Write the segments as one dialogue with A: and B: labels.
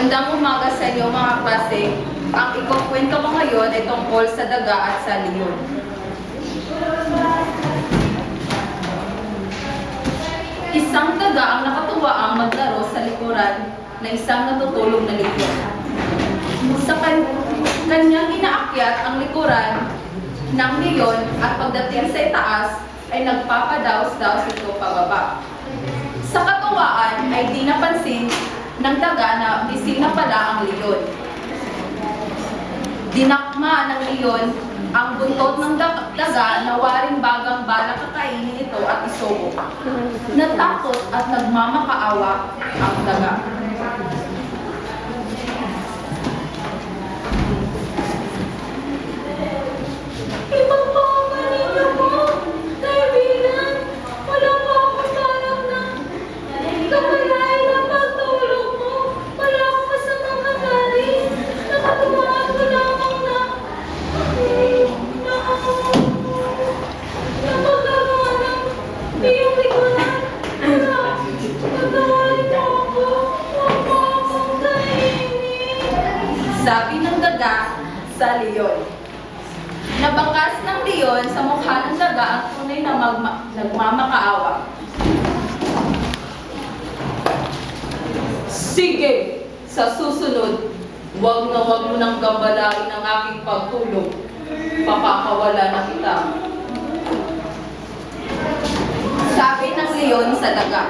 A: Magandang umaga sa inyo mga klase. Ang ikukwento ko ngayon ay tungkol sa daga at sa leon. Isang daga ang nakatuwaang maglaro sa likuran na isang natutulog na leon. Sa kanyang inaakyat ang likuran ng leon at pagdating sa itaas ay nagpapadaos-daos ito pababa. Sa katuwaan ay di napansin ng daga na bisina pala ang leon. Dinakma ng leon ang buntot ng daga na waring bagang balak kakainin ito at isubo. Natakot at nagmamakaawa ang daga.
B: Ipagpapalito mo, kaibigan. Wala pa akong balak na kamalain ang pagtulog mo. Wala akong masamang hangarin. Nakatuwaan ko lamang na napagagawa ng iyong likuran. Pagkawain mo ako, huwag mo akong kainin.
A: Sabi ng daga sa leon. Nabakas ng leon sa mukha ng daga ang tunay na nagmamakaawa. Sige, sa susunod, wag mo nang gambalain ang aking pagtulog. Papakawala na kita. Sabi ng leon sa daga.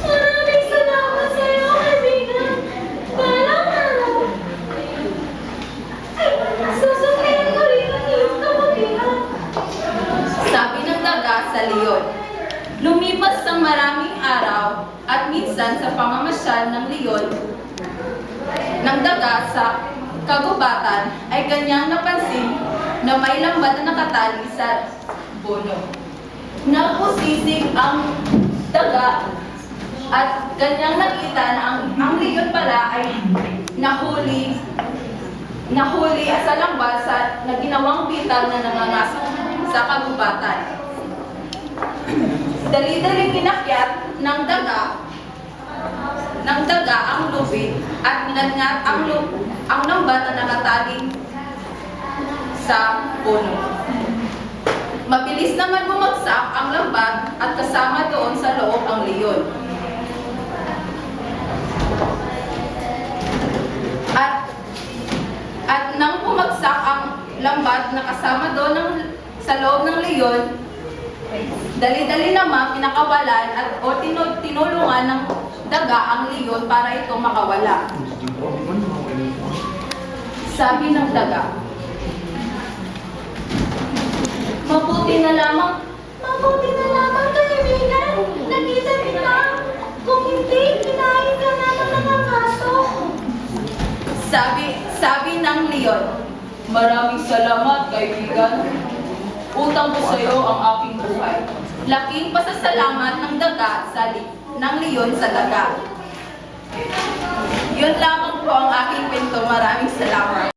B: Maraming salamat sa iyo, kaibigan. Balang araw. Susundan ko rin ang iyong kabutihan.
A: Sabi ng daga sa leon. Lumipas ang maraming araw at minsan sa pamamasyal ng leon ng daga sa kagubatan ay kanyang napansin na may lambat na nakatali sa puno. Napusisig ang daga at kanyang nakita na ang leon pala ay nahuli sa lambat na ginawang pitag na nangangasok sa kagubatan. Dali-daling inakyat ng daga ang lubid at ninatngat ang lambat na nakatali sa puno. Mabilis naman bumagsak ang lambat at kasama doon sa loob ang leon. At nang bumagsak ang lambat na kasama doon sa loob ng leon, dali-dali naman pinakawalan tinulungan ng daga ang leon para ito makawala. Sabi ng daga, Mabuti na lamang, kaibigan. Nakita kita. Kung hindi, kinain ka na ng mga kaso. Sabi ng leon, Maraming salamat, kaibigan. Utang ko sa iyo ang aking buhay. Laking pasasalamat ng daga ng leon sa daga. Yun lamang po ang aking kwento. Maraming salamat.